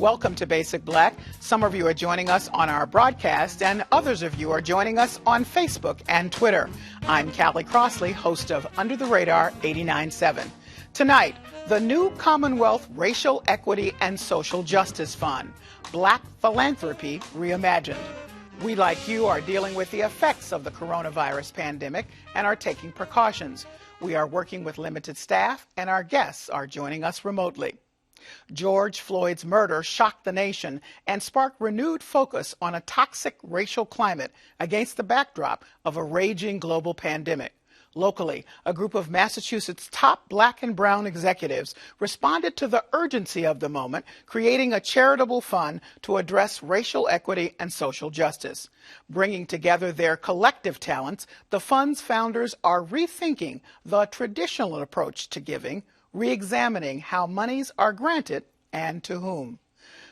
Welcome to Basic Black. Some of you are joining us on our broadcast, and others of you are joining us on Facebook and Twitter. I'm Callie Crossley, host of Under the Radar 89.7. Tonight, the new Commonwealth Racial Equity and Social Justice Fund, Black Philanthropy Reimagined. We, like you, are dealing with the effects of the coronavirus pandemic and are taking precautions. We are working with limited staff, and our guests are joining us remotely. George Floyd's murder shocked the nation and sparked renewed focus on a toxic racial climate against the backdrop of a raging global pandemic. Locally, a group of Massachusetts' top black and brown executives responded to the urgency of the moment, creating a charitable fund to address racial equity and social justice. Bringing together their collective talents, the fund's founders are rethinking the traditional approach to giving, re-examining how monies are granted and to whom.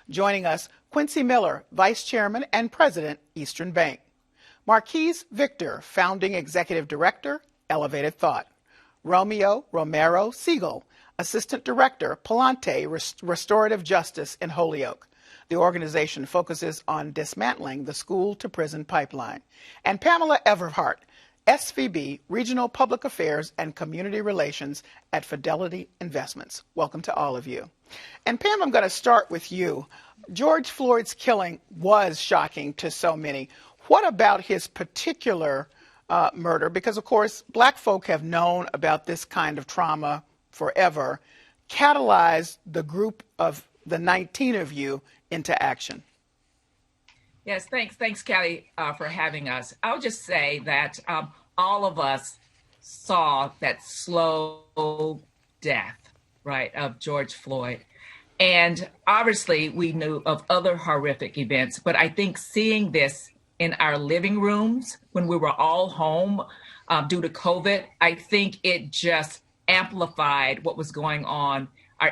Joining us, Quincy Miller, Vice Chairman and President, Eastern Bank. Marquise Victor, Founding Executive Director, Elevated Thought. Romeo Romero Siegel, Assistant Director, Palante Restorative Justice in Holyoke. The organization focuses on dismantling the school-to-prison pipeline. And Pamela Everhart, SVP, Regional Public Affairs and Community Relations at Fidelity Investments. Welcome to all of you. And Pam, I'm going to start with you. George Floyd's killing was shocking to so many. What about his particular murder? Because, of course, black folk have known about this kind of trauma forever, catalyzed the group of the 19 of you into action. Yes, thanks, Callie, for having us. I'll just say that all of us saw that slow death, right, of George Floyd. And obviously, we knew of other horrific events, but I think seeing this in our living rooms when we were all home due to COVID, I think it just amplified what was going on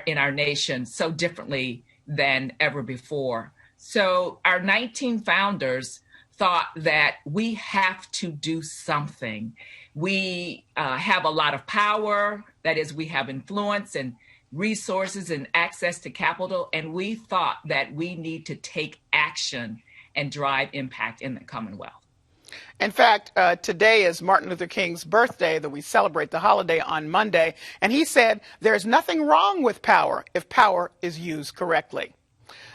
in our nation so differently than ever before. So our 19 founders thought that we have to do something. We have a lot of power, that is, we have influence and resources and access to capital, and we thought that we need to take action and drive impact in the Commonwealth. In fact, today is Martin Luther King's birthday, that we celebrate the holiday on Monday, and he said there's nothing wrong with power if power is used correctly.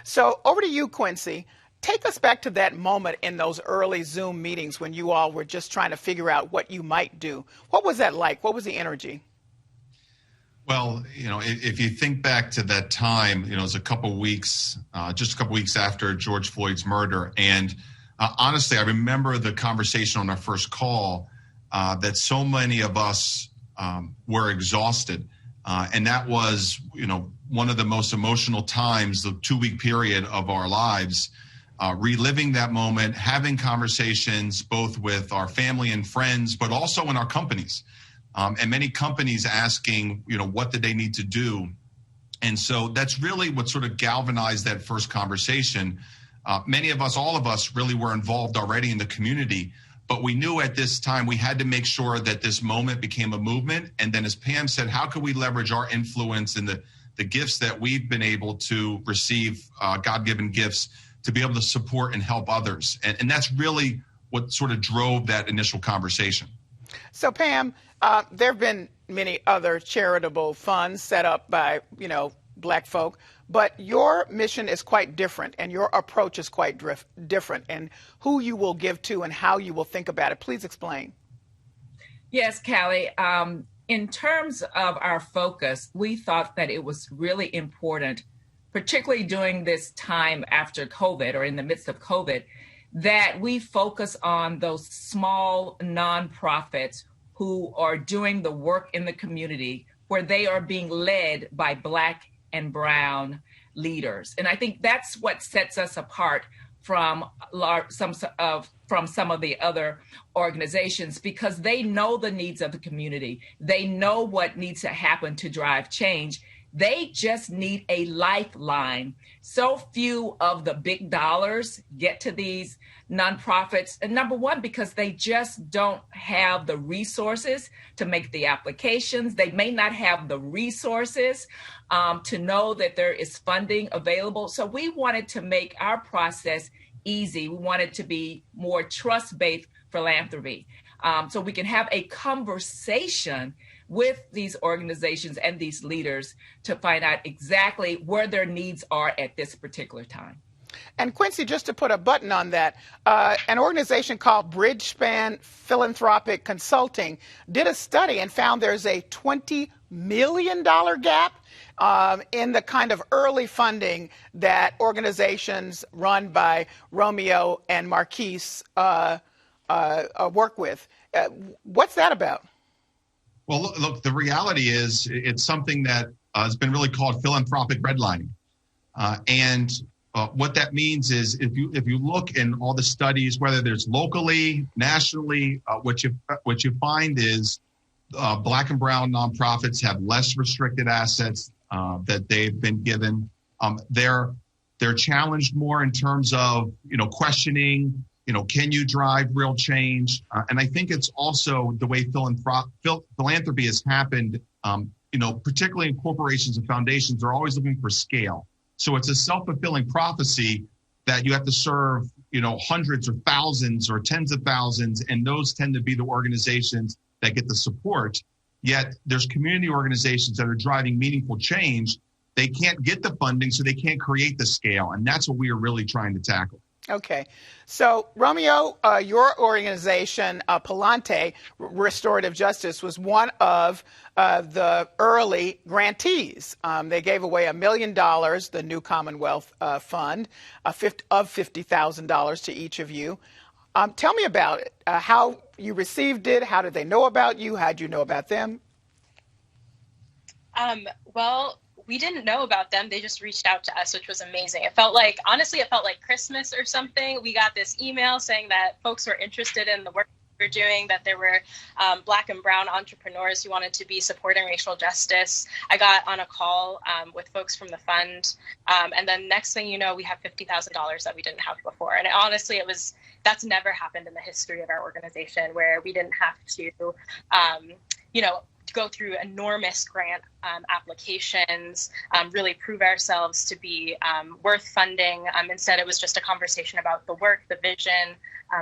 So over to you, Quincy. Take us back to that moment in those early Zoom meetings when you all were just trying to figure out what you might do. What was that like? What was the energy? Well, if you think back to that time, it was just a couple weeks after George Floyd's murder. And honestly, I remember the conversation on our first call that so many of us were exhausted. And that was, one of the most emotional times, the 2-week period of our lives, reliving that moment, having conversations both with our family and friends, but also in our companies. And many companies asking, what did they need to do? And so that's really what sort of galvanized that first conversation. Many of us, all of us really were involved already in the community, but we knew at this time we had to make sure that this moment became a movement. And then as Pam said, how could we leverage our influence and the gifts that we've been able to receive, God-given gifts, to be able to support and help others? And that's really what sort of drove that initial conversation. So Pam, there have been many other charitable funds set up by, black folk, but your mission is quite different and your approach is quite different, and who you will give to and how you will think about it. Please explain. Yes, Callie. In terms of our focus, we thought that it was really important, particularly during this time after COVID or in the midst of COVID, that we focus on those small nonprofits who are doing the work in the community where they are being led by Black and Brown leaders. And I think that's what sets us apart from some of the other organizations, because they know the needs of the community. They know what needs to happen to drive change. They just need a lifeline. So few of the big dollars get to these nonprofits. And number one, because they just don't have the resources to make the applications. They may not have the resources to know that there is funding available. So we wanted to make our process easy. We wanted to be more trust-based philanthropy. So we can have a conversation with these organizations and these leaders to find out exactly where their needs are at this particular time. And Quincy, just to put a button on that, an organization called Bridgespan Philanthropic Consulting did a study and found there's a $20 million gap in the kind of early funding that organizations run by Romeo and Marquise work with. What's that about? Well, look, the reality is it's something that has been really called philanthropic redlining. What that means is if you look in all the studies, whether there's locally, nationally, what you find is Black and brown nonprofits have less restricted assets that they've been given. They're challenged more in terms of questioning. Can you drive real change? And I think it's also the way philanthropy has happened. Particularly in corporations and foundations, they're always looking for scale. So it's a self-fulfilling prophecy that you have to serve, hundreds or thousands or tens of thousands, and those tend to be the organizations that get the support. Yet there's community organizations that are driving meaningful change. They can't get the funding, so they can't create the scale, and that's what we are really trying to tackle. Okay. So, Romeo, your organization, Palante Restorative Justice, was one of the early grantees. They gave away $1 million, the New Commonwealth Fund, of $50,000 to each of you. Tell me about it, how you received it, how did they know about you, how did you know about them? Well, we didn't know about them. They just reached out to us, which was amazing. Honestly, it felt like Christmas or something. We got this email saying that folks were interested in the work we're doing, that there were Black and brown entrepreneurs who wanted to be supporting racial justice. I got on a call with folks from the fund. And then next thing you know, we have $50,000 that we didn't have before. And honestly, that's never happened in the history of our organization, where we didn't have to, go through enormous grant applications, really prove ourselves to be worth funding. Instead, it was just a conversation about the work, the vision,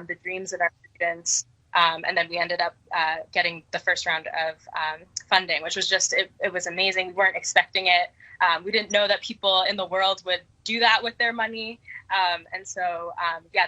the dreams of our students. And then we ended up getting the first round of funding, which was it was amazing. We weren't expecting it. We didn't know that people in the world would do that with their money.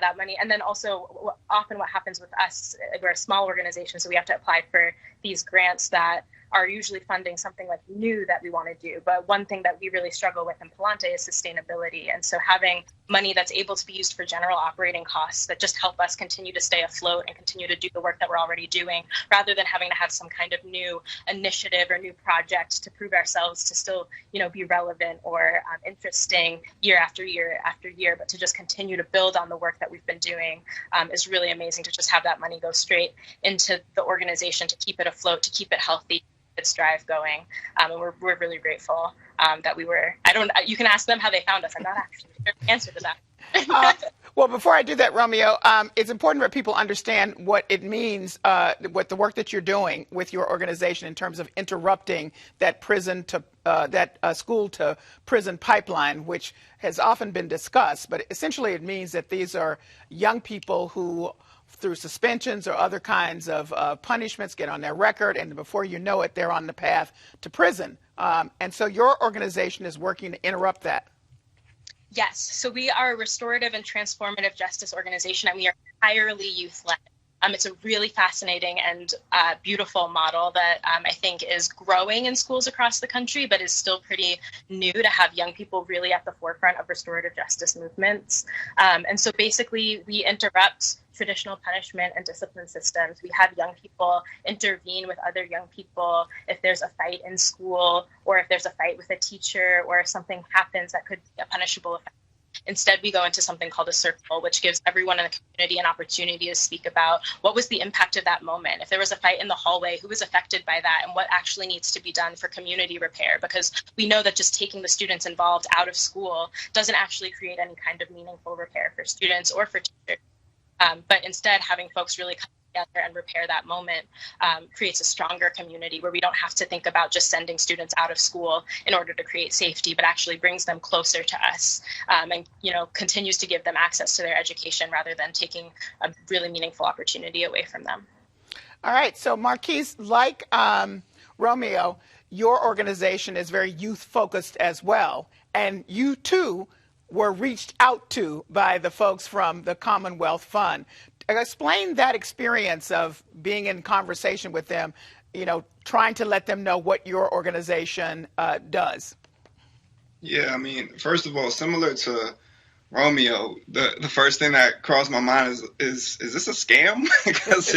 That money. And then also often what happens with us, we're a small organization, so we have to apply for these grants that are usually funding something like new that we want to do. But one thing that we really struggle with in Palante is sustainability. And so having money that's able to be used for general operating costs that just help us continue to stay afloat and continue to do the work that we're already doing, rather than having to have some kind of new initiative or new project to prove ourselves to still, be relevant or interesting year after year after year, but to just continue to build on the work that we've been doing is really amazing. To just have that money go straight into the organization to keep it afloat, to keep it healthy, its drive going. And we're really grateful that we were, you can ask them how they found us. I'm not actually sure the answer to that. Well, before I do that, Romeo, it's important for people to understand what it means, what the work that you're doing with your organization in terms of interrupting that school to prison pipeline, which has often been discussed. But essentially, it means that these are young people who, through suspensions or other kinds of punishments, get on their record, and before you know it, they're on the path to prison. And so your organization is working to interrupt that. Yes. So we are a restorative and transformative justice organization, and we are entirely youth-led. It's a really fascinating and beautiful model that I think is growing in schools across the country, but is still pretty new to have young people really at the forefront of restorative justice movements. And so basically, we interrupt traditional punishment and discipline systems. We have young people intervene with other young people if there's a fight in school, or if there's a fight with a teacher, or if something happens that could be a punishable offense. Instead, we go into something called a circle, which gives everyone in the community an opportunity to speak about what was the impact of that moment. If there was a fight in the hallway, who was affected by that, and what actually needs to be done for community repair? Because we know that just taking the students involved out of school doesn't actually create any kind of meaningful repair for students or for teachers. But instead, having folks really come together and repair that moment creates a stronger community where we don't have to think about just sending students out of school in order to create safety, but actually brings them closer to us and, continues to give them access to their education rather than taking a really meaningful opportunity away from them. All right. So, Marquise, like Romeo, your organization is very youth-focused as well. And you, too, were reached out to by the folks from the Commonwealth Fund. Explain that experience of being in conversation with them, trying to let them know what your organization does. Yeah, first of all, similar to Romeo, the first thing that crossed my mind is this a scam? Because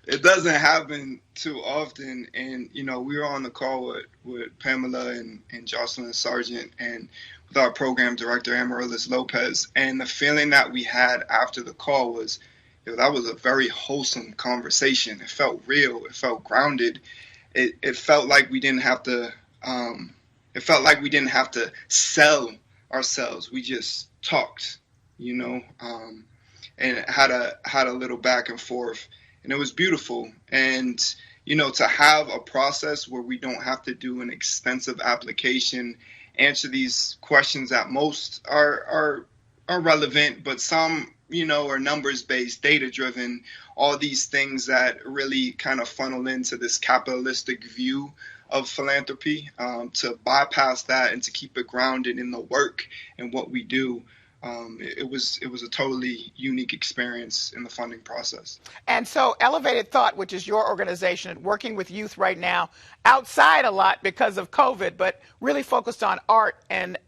it doesn't happen too often. And, we were on the call with Pamela and Jocelyn Sargent and with our program director, Amaryllis Lopez. And the feeling that we had after the call was, that was a very wholesome conversation. It felt real. It felt grounded. It felt like we didn't have to, sell ourselves. We just talked, and had a little back and forth. And it was beautiful. And, to have a process where we don't have to do an extensive application, answer these questions that most are relevant, but some, are numbers-based, data-driven, all these things that really kind of funnel into this capitalistic view of philanthropy, to bypass that and to keep it grounded in the work and what we do. It was a totally unique experience in the funding process. And so Elevated Thought, which is your organization, working with youth right now, outside a lot because of COVID, but really focused on art and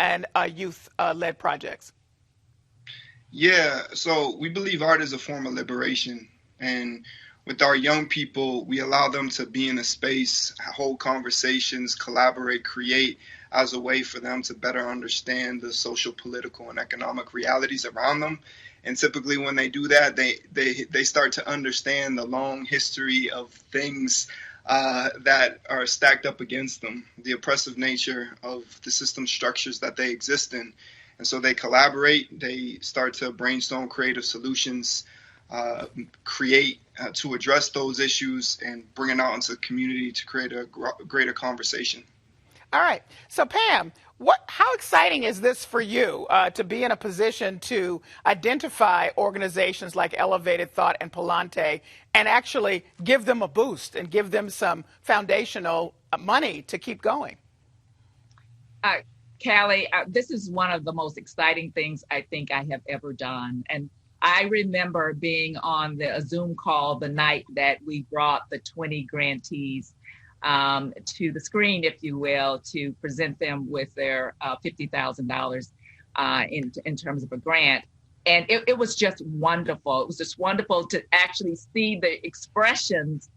youth-led projects. Yeah, so we believe art is a form of liberation. And with our young people, we allow them to be in a space, hold conversations, collaborate, create, as a way for them to better understand the social, political, and economic realities around them. And typically when they do that, they start to understand the long history of things that are stacked up against them, the oppressive nature of the system structures that they exist in. And so they collaborate, they start to brainstorm creative solutions, create to address those issues and bring it out into the community to create a greater conversation. All right. So, Pam, how exciting is this for you to be in a position to identify organizations like Elevated Thought and Palante and actually give them a boost and give them some foundational money to keep going? Callie, this is one of the most exciting things I think I have ever done. And I remember being on a Zoom call the night that we brought the 20 grantees to the screen, if you will, to present them with their $50,000 in terms of a grant. And it was just wonderful. It was just wonderful to actually see the expressions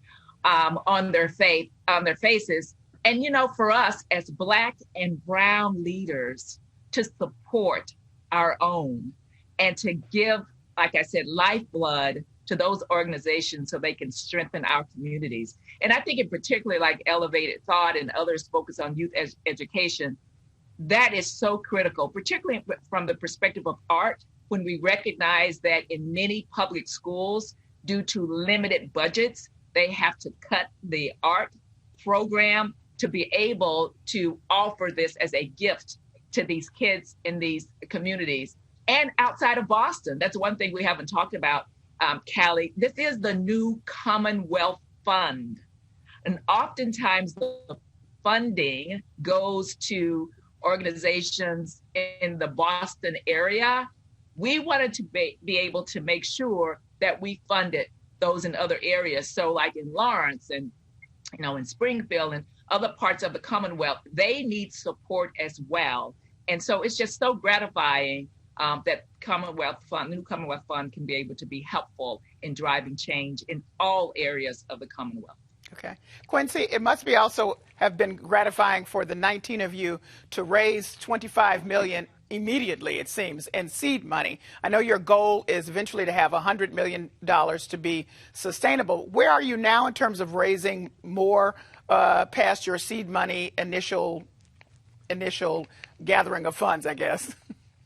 on their faces. And, for us as Black and Brown leaders to support our own and to give, like I said, lifeblood to those organizations so they can strengthen our communities. And I think in particular, like Elevated Thought and others focus on youth education, that is so critical, particularly from the perspective of art, when we recognize that in many public schools, due to limited budgets, they have to cut the art program to be able to offer this as a gift to these kids in these communities. And outside of Boston, that's one thing we haven't talked about, Callie. This is the new Commonwealth Fund. And oftentimes the funding goes to organizations in the Boston area. We wanted to be able to make sure that we funded those in other areas. So like in Lawrence and, in Springfield and other parts of the Commonwealth, they need support as well. And so it's just so gratifying that new Commonwealth Fund can be able to be helpful in driving change in all areas of the Commonwealth. Okay. Quincy, it must be also have been gratifying for the 19 of you to raise $25 million immediately, it seems, in seed money. I know your goal is eventually to have $100 million to be sustainable. Where are you now in terms of raising more past your seed money initial gathering of funds, I guess?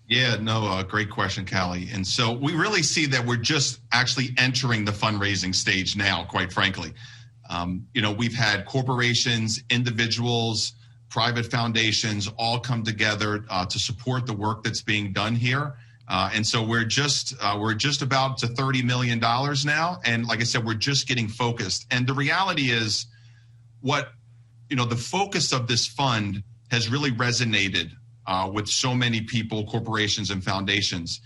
Yeah, no, great question, Callie. And so we really see that we're just actually entering the fundraising stage now, quite frankly. We've had corporations, individuals, private foundations all come together to support the work that's being done here. And so we're just about to $30 million now. And like I said, we're just getting focused. And the reality is the focus of this fund has really resonated with so many people, corporations, and foundations.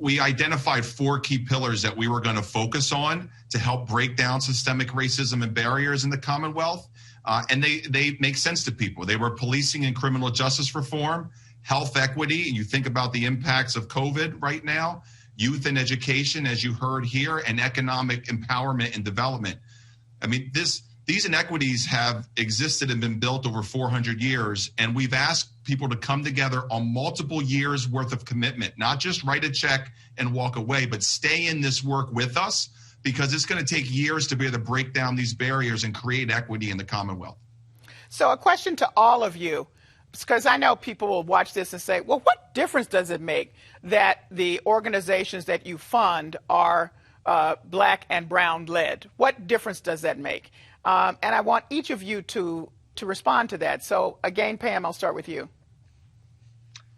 We identified 4 key pillars that we were going to focus on to help break down systemic racism and barriers in the Commonwealth. And they make sense to people. They were policing and criminal justice reform, health equity, and you think about the impacts of COVID right now, youth and education, as you heard here, and economic empowerment and development. I mean, these inequities have existed and been built over 400 years, and we've asked people to come together on multiple years worth of commitment, not just write a check and walk away, but stay in this work with us, because it's going to take years to be able to break down these barriers and create equity in the Commonwealth. So a question to all of you, because I know people will watch this and say, well, what difference does it make that the organizations that you fund are Black and Brown led? What difference does that make? And I want each of you to respond to that. So again, Pam, I'll start with you.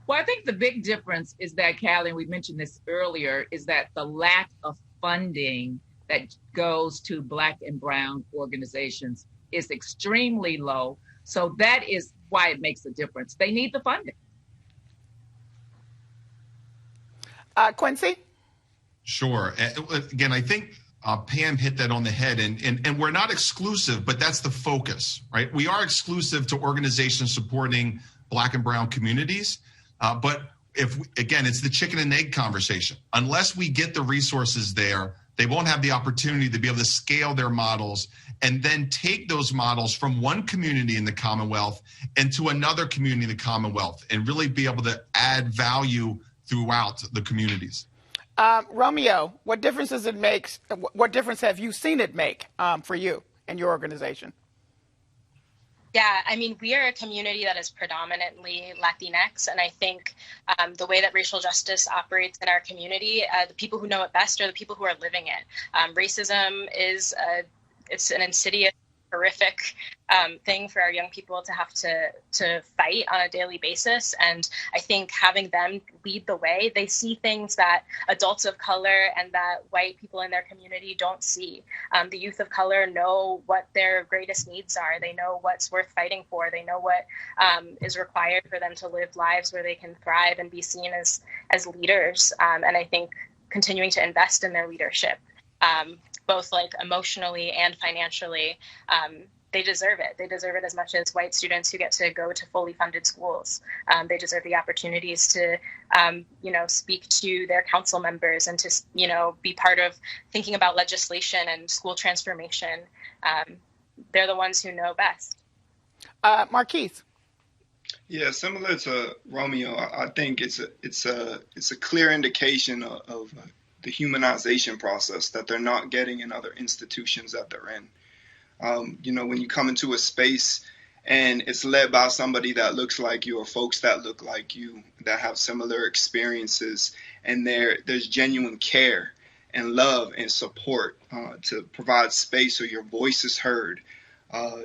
Well, I think the big difference is that, Callie, and we mentioned this earlier, is that the lack of funding that goes to Black and Brown organizations is extremely low. So that is why it makes a difference. They need the funding. Quincy? Sure. Again, I think Pam hit that on the head, and we're not exclusive, but that's the focus, right? We are exclusive to organizations supporting Black and Brown communities, but it's the chicken and egg conversation. Unless we get the resources there, they won't have the opportunity to be able to scale their models and then take those models from one community in the Commonwealth into another community in the Commonwealth and really be able to add value throughout the communities. Romeo, what difference does it make? What difference have you seen it make for you and your organization? Yeah, I mean, we are a community that is predominantly Latinx, and I think the way that racial justice operates in our community, the people who know it best are the people who are living it. Racism is it's an insidious, horrific thing for our young people to have to fight on a daily basis. And I think having them lead the way, they see things that adults of color and that white people in their community don't see. The youth of color know what their greatest needs are. They know what's worth fighting for. They know what is required for them to live lives where they can thrive and be seen as leaders. And I think continuing to invest in their leadership, both like emotionally and financially, they deserve it. They deserve it as much as white students who get to go to fully funded schools. They deserve the opportunities to, speak to their council members and to, be part of thinking about legislation and school transformation. They're the ones who know best. Marquise. Yeah, similar to Romeo, I think it's a clear indication of the humanization process that they're not getting in other institutions that they're in. When you come into a space and it's led by somebody that looks like you or folks that look like you, that have similar experiences, and there's genuine care and love and support to provide space so your voice is heard,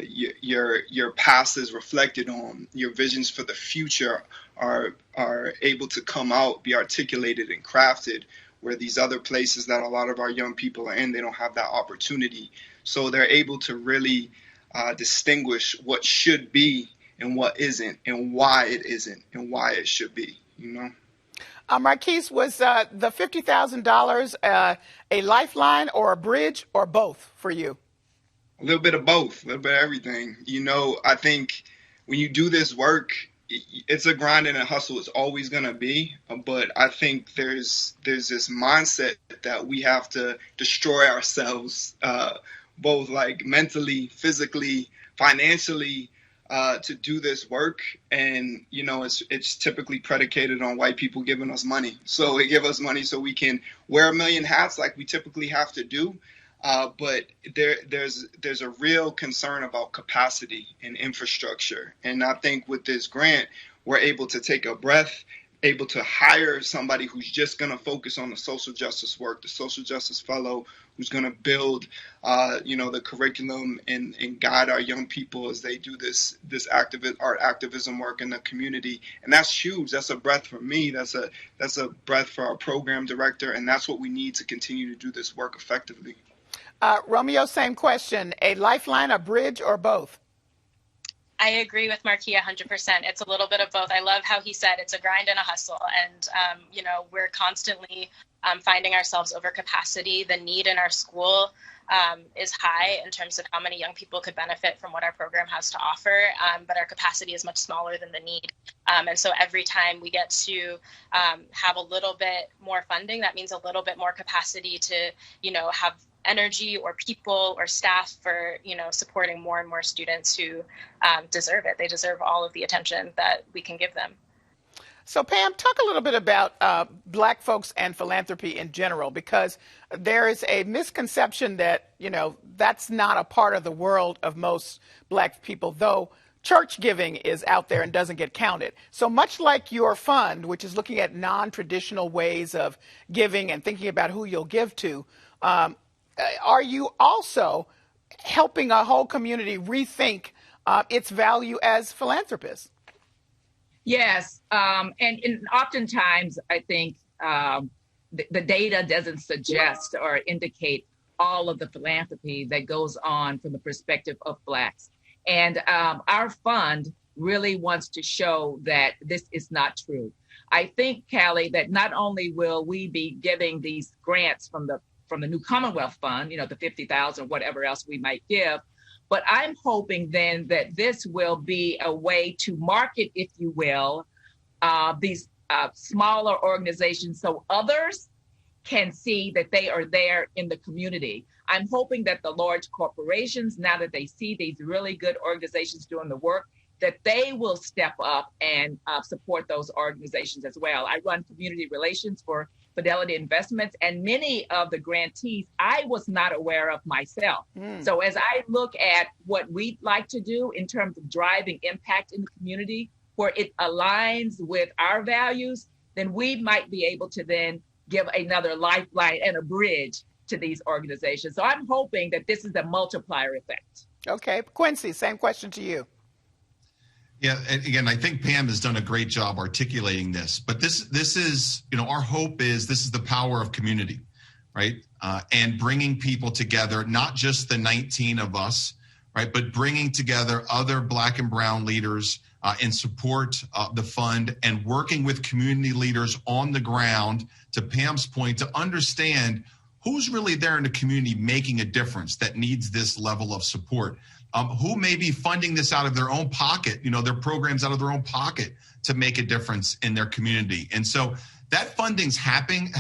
your past is reflected on, your visions for the future are able to come out, be articulated and crafted, where these other places that a lot of our young people are in, they don't have that opportunity. So they're able to really distinguish what should be and what isn't, and why it isn't, and why it should be, Marquise, was the $50,000 a lifeline or a bridge or both for you? A little bit of both, a little bit of everything. I think when you do this work, it's a grind and a hustle. It's always going to be. But I think there's this mindset that we have to destroy ourselves, both like mentally, physically, financially, to do this work, and it's typically predicated on white people giving us money. So they give us money so we can wear a million hats like we typically have to do. But there's a real concern about capacity and infrastructure, and I think with this grant, we're able to take a breath, able to hire somebody who's just going to focus on the social justice work, the social justice fellow who's going to build, the curriculum and guide our young people as they do this art activism work in the community. And that's huge. That's a breath for me. That's a breath for our program director. And that's what we need to continue to do this work effectively. Romeo, same question. A lifeline, a bridge, or both? I agree with Marquis 100%. It's a little bit of both. I love how he said it's a grind and a hustle. And, we're constantly finding ourselves over capacity. The need in our school is high in terms of how many young people could benefit from what our program has to offer. But our capacity is much smaller than the need. And so every time we get to have a little bit more funding, that means a little bit more capacity to, have energy or people or staff for, supporting more and more students who deserve it. They deserve all of the attention that we can give them. So, Pam, talk a little bit about Black folks and philanthropy in general, because there is a misconception that, that's not a part of the world of most Black people, though church giving is out there and doesn't get counted. So much like your fund, which is looking at non-traditional ways of giving and thinking about who you'll give to, are you also helping a whole community rethink its value as philanthropists? Yes, and oftentimes I think the data doesn't suggest or indicate all of the philanthropy that goes on from the perspective of Blacks. And our fund really wants to show that this is not true. I think, Callie, that not only will we be giving these grants from the New Commonwealth Fund, the 50,000, whatever else we might give, but I'm hoping then that this will be a way to market, if you will, these smaller organizations so others can see that they are there in the community. I'm hoping that the large corporations, now that they see these really good organizations doing the work, that they will step up and support those organizations as well. I run community relations for Fidelity Investments, and many of the grantees I was not aware of myself. So as I look at what we'd like to do in terms of driving impact in the community where it aligns with our values, then we might be able to then give another lifeline and a bridge to these organizations. So I'm hoping that this is a multiplier effect. Okay, Quincy, same question to you. Yeah, and again, I think Pam has done a great job articulating this. But this is, our hope is this is the power of community, right? And bringing people together, not just the 19 of us, right, but bringing together other Black and brown leaders in support of the fund and working with community leaders on the ground, to Pam's point, to understand who's really there in the community making a difference that needs this level of support. Who may be funding this out of their own pocket, their programs out of their own pocket to make a difference in their community. And so that funding's happening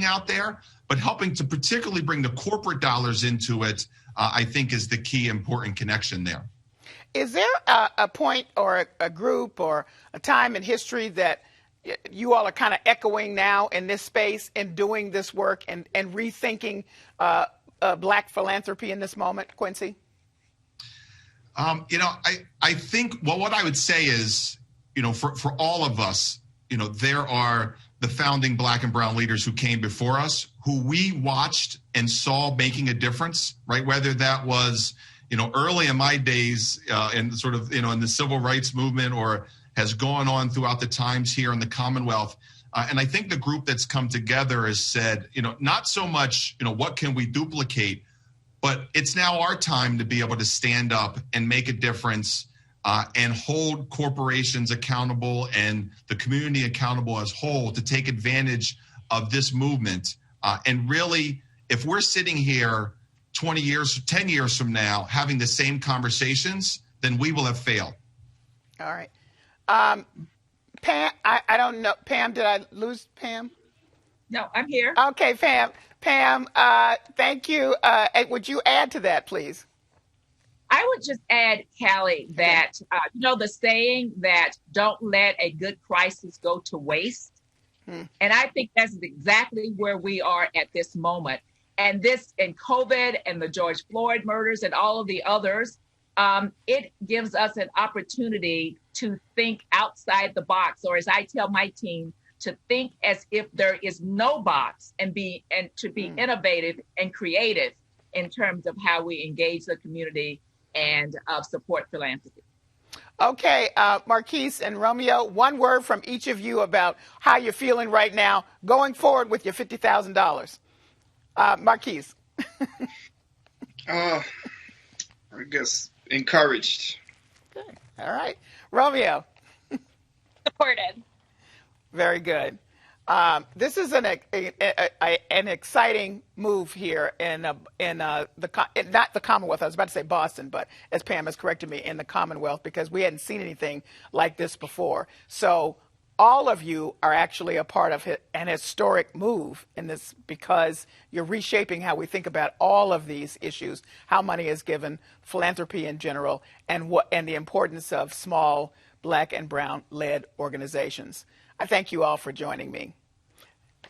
out there, but helping to particularly bring the corporate dollars into it, I think is the key important connection there. Is there a point or a group or a time in history that you all are kind of echoing now in this space in doing this work and rethinking Black philanthropy in this moment, Quincy? I think, what I would say is, for all of us, there are the founding Black and brown leaders who came before us, who we watched and saw making a difference, right? Whether that was, early in my days in sort of, in the civil rights movement, or has gone on throughout the times here in the Commonwealth. And I think the group that's come together has said, not so much, what can we duplicate, but it's now our time to be able to stand up and make a difference and hold corporations accountable and the community accountable as whole to take advantage of this movement. And really, if we're sitting here 10 years from now, having the same conversations, then we will have failed. All right. Pam, I don't know. Pam, did I lose Pam? No, I'm here. Okay, Pam, thank you. Would you add to that, please? I would just add, Callie, that, the saying that don't let a good crisis go to waste. And I think that's exactly where we are at this moment. And this, and COVID and the George Floyd murders and all of the others, it gives us an opportunity to think outside the box, or as I tell my team, to think as if there is no box, and to be innovative and creative in terms of how we engage the community and support philanthropy. Okay, Marquise and Romeo, one word from each of you about how you're feeling right now going forward with your $50,000. Marquise. I guess encouraged. Good. All right. Romeo. Supported. Very good. This is an exciting move here in not the Commonwealth. I was about to say Boston, but as Pam has corrected me, in the Commonwealth, because we hadn't seen anything like this before. So all of you are actually a part of an historic move in this, because you're reshaping how we think about all of these issues, how money is given, philanthropy in general, and the importance of small Black and Brown-led organizations. I thank you all for joining me.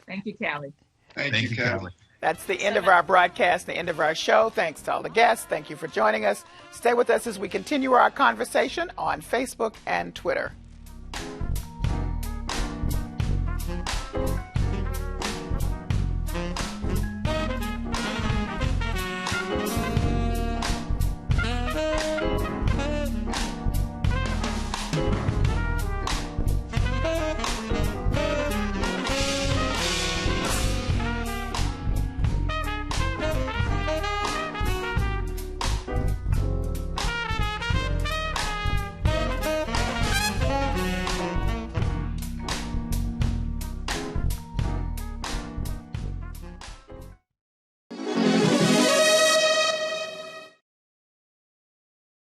Thank you, Callie. Thank you, Callie. That's the end of our broadcast, the end of our show. Thanks to all the guests. Thank you for joining us. Stay with us as we continue our conversation on Facebook and Twitter.